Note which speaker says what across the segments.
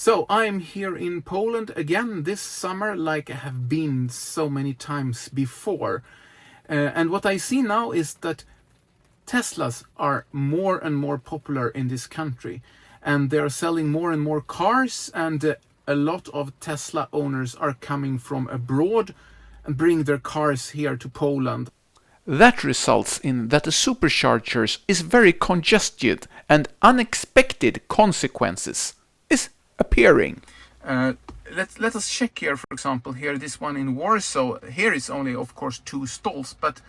Speaker 1: So I'm here in Poland again this summer, like I have been so many times before. And what I see now is that Teslas are more and more popular in this country. And they are selling more and more cars, and a lot of Tesla owners are coming from abroad and bring their cars here to Poland.
Speaker 2: That results in that the superchargers is very congested and unexpected consequences is appearing.
Speaker 1: Let us check here, for example, here this one in Warsaw. Here is only, of course, 2 stalls, but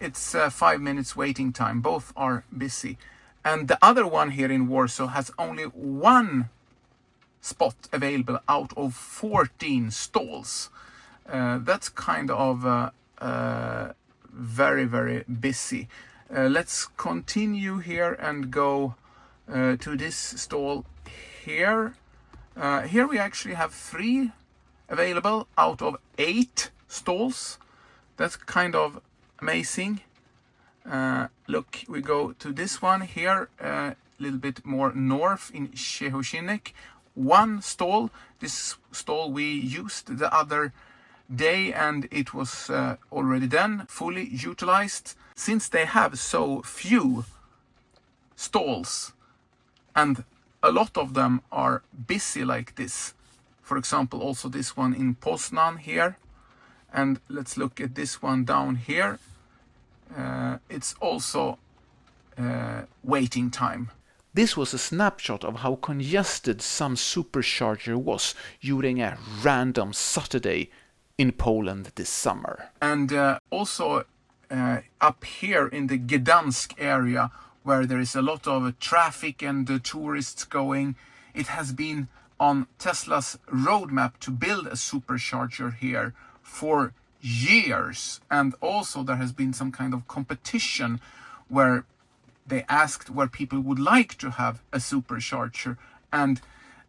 Speaker 1: it's 5 minutes waiting time. Both are busy. And the other one here in Warsaw has only 1 spot available out of 14 stalls. That's kind of very, very busy. Let's continue here and go to this stall here. Here we actually have 3 available out of 8 stalls. That's kind of amazing. Look, we go to this one here, a little bit more north in Szczecinek. 1 stall. This stall we used the other day, and it was already then fully utilized. Since they have so few stalls and a lot of them are busy like this, for example also this one in Poznan here, and let's look at this one down here, it's also waiting time.
Speaker 2: This was a snapshot of how congested some supercharger was during a random Saturday in Poland this summer.
Speaker 1: And also up here in the Gdansk area, where there is a lot of traffic and tourists going, it has been on Tesla's roadmap to build a supercharger here for years. And also there has been some kind of competition where they asked where people would like to have a supercharger, and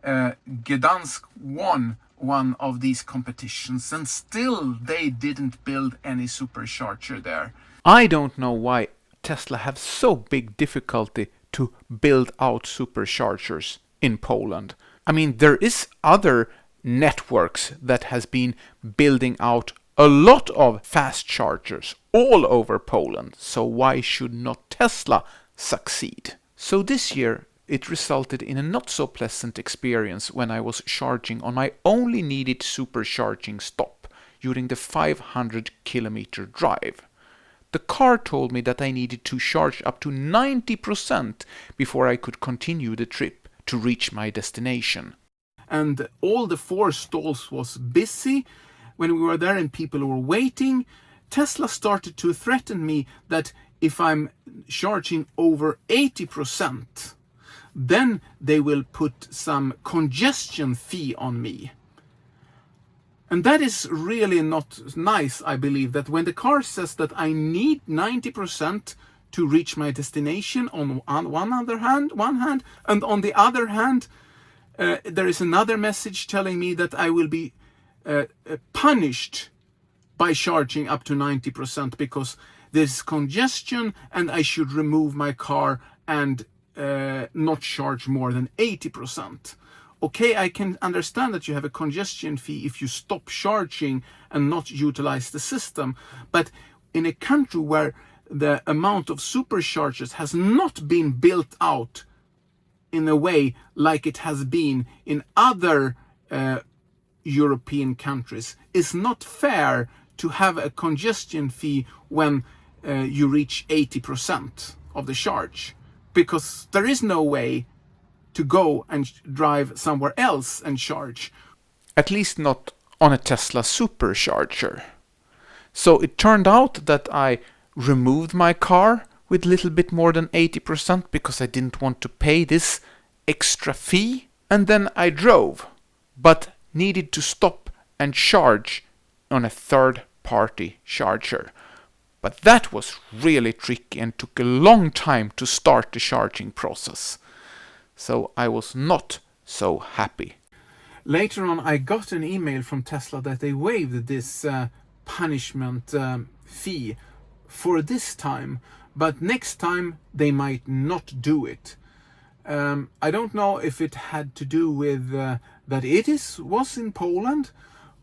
Speaker 1: Gdansk won one of these competitions, and still they didn't build any supercharger there.
Speaker 2: I don't know why Tesla have so big difficulty to build out superchargers in Poland. I mean, there is other networks that has been building out a lot of fast chargers all over Poland, so why should not Tesla succeed? So this year it resulted in a not so pleasant experience when I was charging on my only needed supercharging stop during the 500-kilometer drive. The car told me that I needed to charge up to 90% before I could continue the trip to reach my destination.
Speaker 1: And all the 4 stalls was busy. When we were there and people were waiting, Tesla started to threaten me that if I'm charging over 80%, then they will put some congestion fee on me. And that is really not nice, I believe, that when the car says that I need 90% to reach my destination on one hand, and on the other hand, there is another message telling me that I will be punished by charging up to 90% because there's congestion and I should remove my car and not charge more than 80%. Okay, I can understand that you have a congestion fee if you stop charging and not utilize the system, but in a country where the amount of superchargers has not been built out in a way like it has been in other European countries, it's not fair to have a congestion fee when you reach 80% of the charge, because there is no way to go and drive somewhere else and charge.
Speaker 2: At least not on a Tesla supercharger. So it turned out that I removed my car with a little bit more than 80% because I didn't want to pay this extra fee, and then I drove, but needed to stop and charge on a third-party charger. But that was really tricky and took a long time to start the charging process. So I was not so happy.
Speaker 1: Later on, I got an email from Tesla that they waived this punishment fee for this time, but next time they might not do it. I don't know if it had to do with that was in Poland,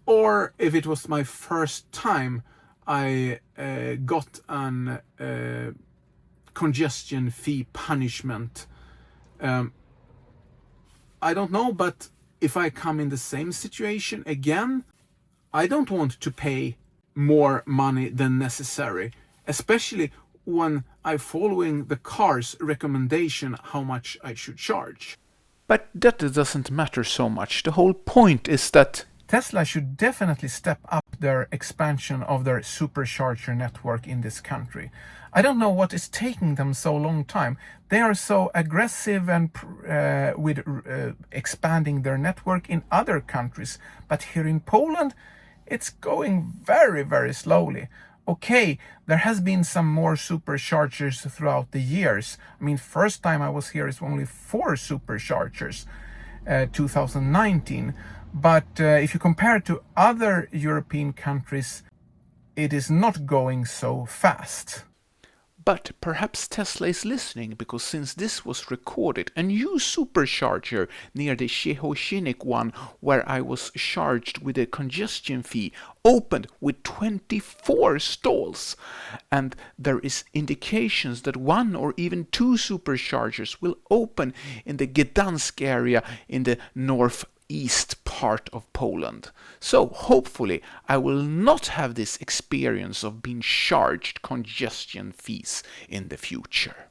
Speaker 1: or if it was my first time I got an congestion fee punishment. I don't know, but if I come in the same situation again, I don't want to pay more money than necessary, especially when I'm following the car's recommendation how much I should charge.
Speaker 2: But that doesn't matter so much. The whole point is that
Speaker 1: Tesla should definitely step up their expansion of their supercharger network in this country. I don't know what is taking them so long time. They are so aggressive and with expanding their network in other countries, but here in Poland, it's going very, very slowly. Okay, there has been some more superchargers throughout the years. I mean, first time I was here is only 4 superchargers, 2019. But if you compare to other European countries, it is not going so fast.
Speaker 2: But perhaps Tesla is listening, because since this was recorded, a new supercharger near the Szczecinek one, where I was charged with a congestion fee, opened with 24 stalls. And there is indications that 1 or even 2 superchargers will open in the Gdansk area in the northeast part of Poland. So hopefully I will not have this experience of being charged congestion fees in the future.